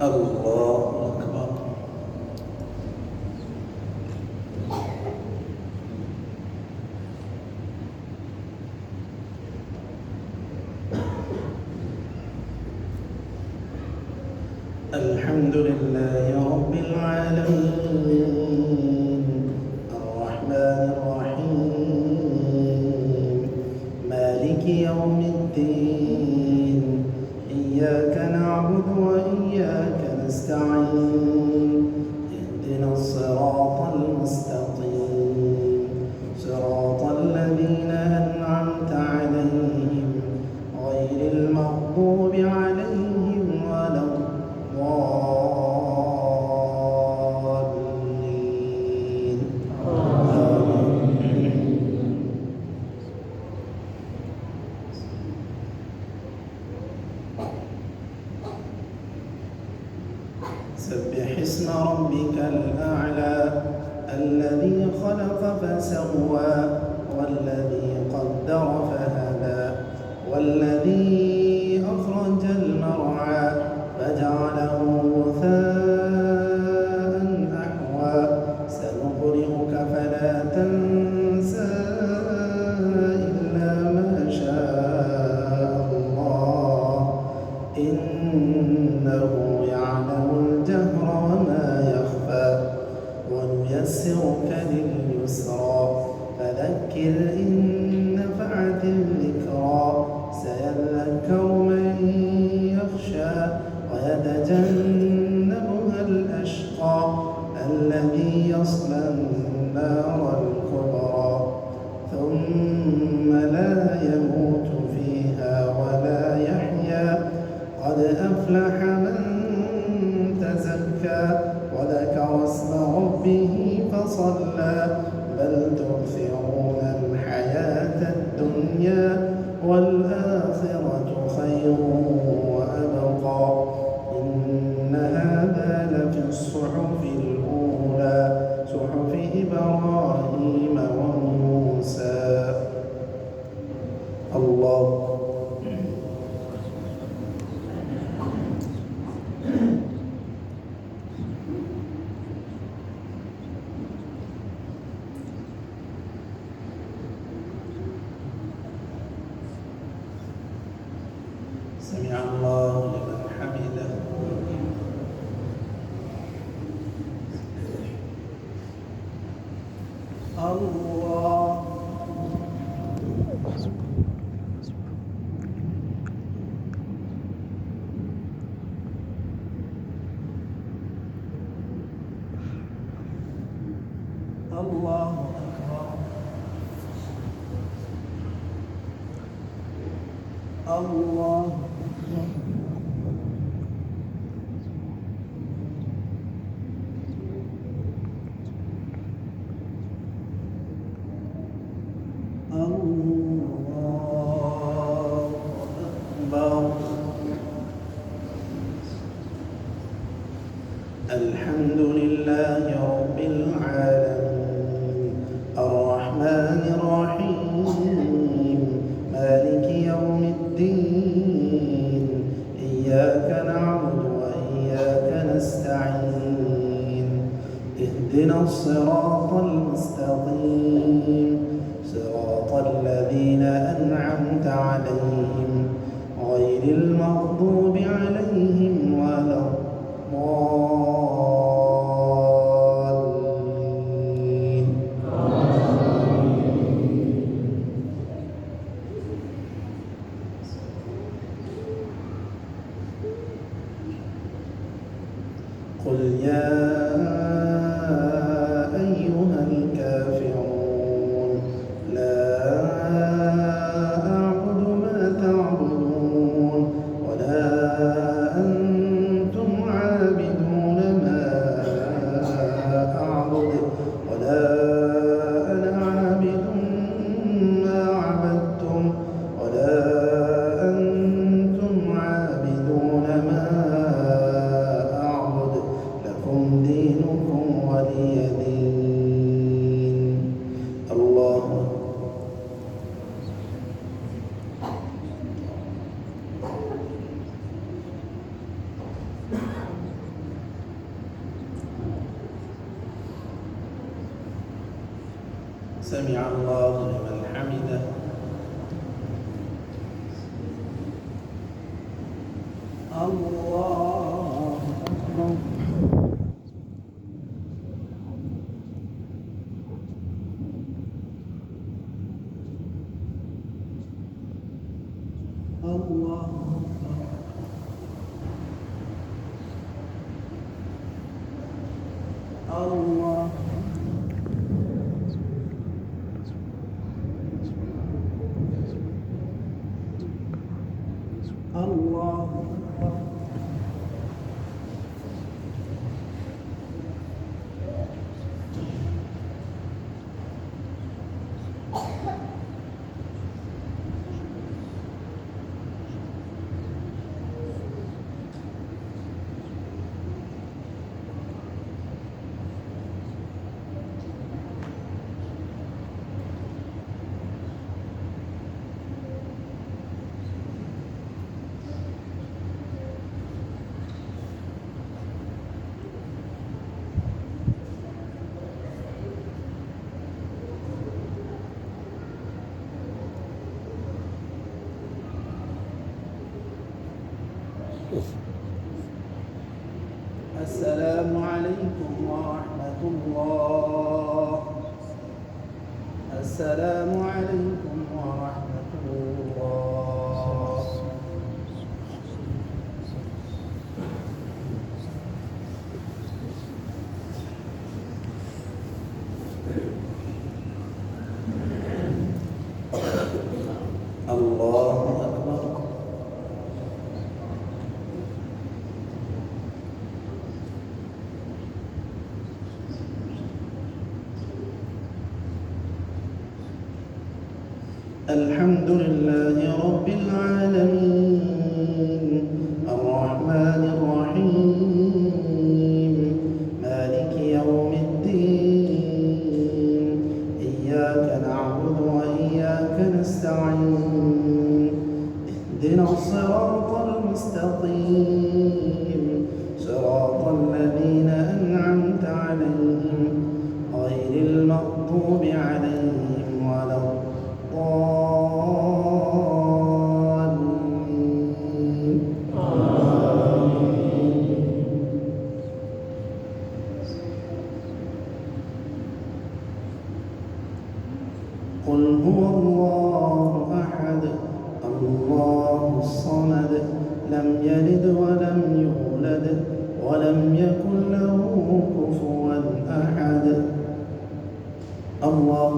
الله أكبر. الحمد لله رب العالمين الرحمن الرحيم مالك يوم الدين إياك نعبد وإياك نستعين اهدنا الصراط المستقيم صراط الذين أنعمت عليهم غير المغضوب عليهم ولا الضالين. سبح اسم ربك الأعلى الذي خلق فسوى والذي قدر فهدى والذي أخرج المرعى فجعله غثاء أحوى سنقرئك فلا تنسى إلا ما شاء الله إنه يعلم الجهر وما يخفى ونيسرك لليسرى فذكر إن نفعت الذكرى سيذكر من يخشى ويتجنبها الأشقى الذي يصلى النار الكبرى ثم لا يموت فيها ولا يحيا قد أفلح من تزكى وذكر اسم ربه فصلى بل تؤثرون الحياة الدنيا والآخرة خير وأبقى إن هذا لفي الصحف الأولى صحف إبراهيم وموسى. الله سمع الله لمن حمده. الله الله أكبر. الله الحمد لله رب العالمين الرحمن الرحيم مالك يوم الدين إياك نعبد وإياك نستعين اهدنا الصراط المستقيم صراط الذين أنعمت عليهم غير المغضوب عليهم ولا الضالين. قل يا أيها الكافرون لا أعبد ما تعبدون ولا أنتم عابدون ما أعبد ولا أنا عابد ما عبدتم ولا أنتم عابدون ما أعبد لكم سمع الله لمن حمده. الله أكبر. الله الله الله السلام عليكم ورحمة الله. السلام عليكم ورحمة الله. الله أكبر. الحمد لله رب العالمين الرحمن الرحيم مالك يوم الدين إياك نعبد وإياك نستعين اهدنا الصراط المستقيم صراط الذين أنعمت عليهم غير المغضوب عليهم ولا الضالين. قل هو الله أحد الله الصمد لم يلد ولم يولد ولم يكن له كفوا أحد. الله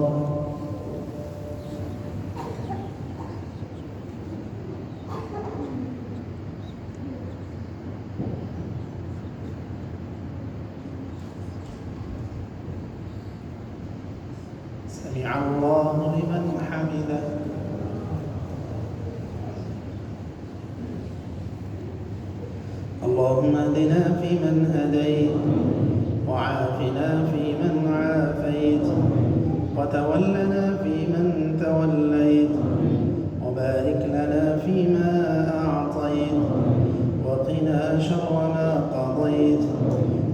سمع الله لمن حمده. اللهم اهدنا فيمن هديت وعافنا فيمن عافيت وتولنا فيمن توليت وبارك لنا فيما أعطيت وقنا شر ما قضيت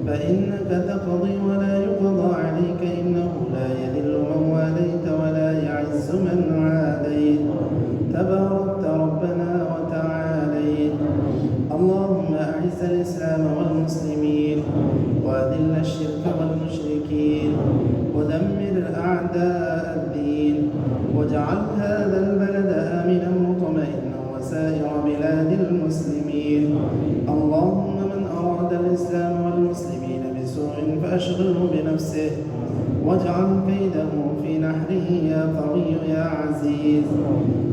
فإنك تقضي ولا يقضى عليك إنه لا يذل من واليت ولا يعز من عاديت تباركت ربنا وتعاليت. اللهم أعز الإسلام والمسلمين وأذل الشرك والمشركين ودمر أعداء الدين واجعل هذا البلد آمنا مطمئنا وسائر بلاد المسلمين. اللهم من أراد الإسلام والمسلمين بسوء فأشغله بنفسه واجعل كيده في نحره يا قوي يا عزيز.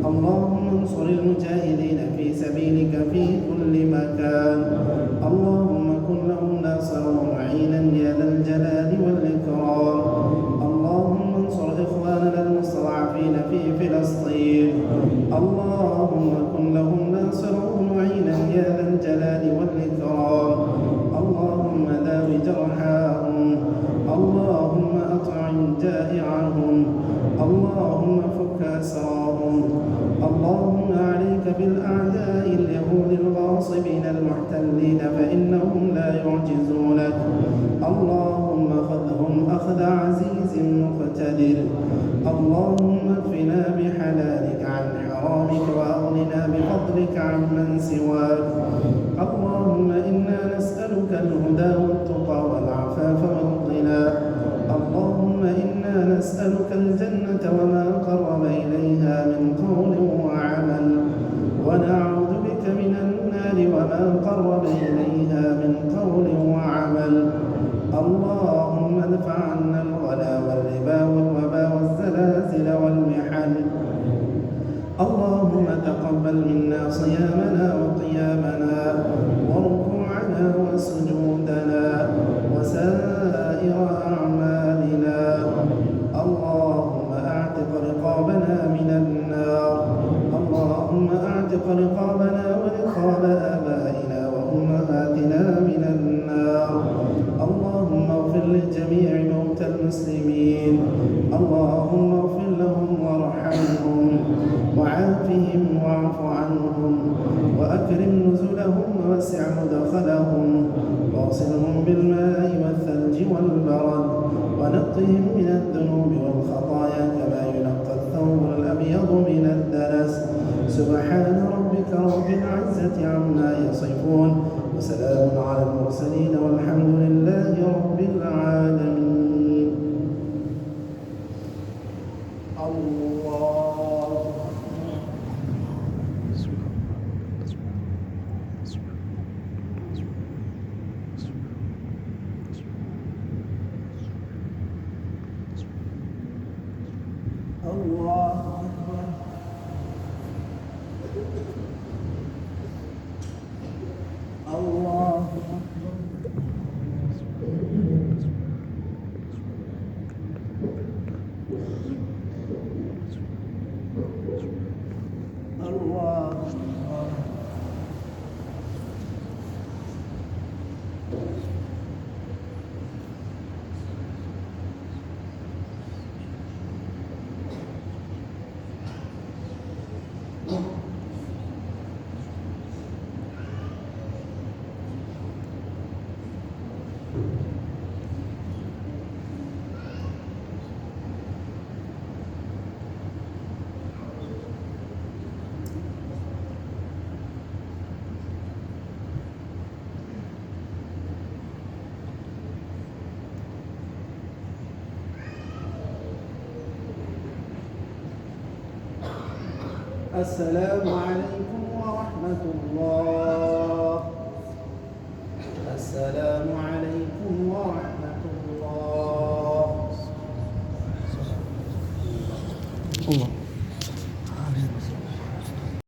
اللهم انصر المجاهدين في سبيلك في كل مكان. اللهم كن لهم ناصرا ومعينا يا ذا الجلال والإكرام. اللهم انصر إخواننا المستضعفين في فلسطين. اللهم كن لهم ناصرا ومعينا يا ذا الجلال والإكرام. اللهم داو جرحاهم. اللهم أطعم جائعهم. اللهم فك أسراهم. اللهم عليك بالأعداء اليهود الغاصبين المحتلين فإنهم لا يعجزونك. اللهم خذ وخذهم أخذ عزيز مقتدر. اللهم اكفنا بحلالك عن حرامك وأغننا بفضلك عمن سواك. اللهم إنا نسألك الهدى والتقى والعفاف والغنى. اللهم إنا نسألك الجنة وما قرب إليها من قول وعمل، ونعوذ بك من النار وما قرب إليها من قول وعمل. اللهم ادفع عنا الغلا والربا والوبا والزلازل والمحن. اللهم تقبل منا صيامنا وقيامنا وركوعنا وسجودنا وسائر أعمالنا. اللهم أعتق رقابنا من النار. اللهم أعتق رقابنا ورقاب آبائنا وأمهاتنا من النار. اللهم اغفر لجميع موتى المسلمين. اللهم اغفر لهم وارحمهم وعافهم واعف عنهم وأكرم نزلهم ووسع مدخلهم واغسلهم بالماء والثلج والبرد ونقهم من الذنوب والخطايا كما ينقى الثوب الأبيض من الدنس. سبحان ربك رب العزة عما يصفون وسلام على المرسلين والحمد لله رب العالمين. الله الله أكبر. الله السلام عليكم ورحمة الله. السلام عليكم ورحمة الله.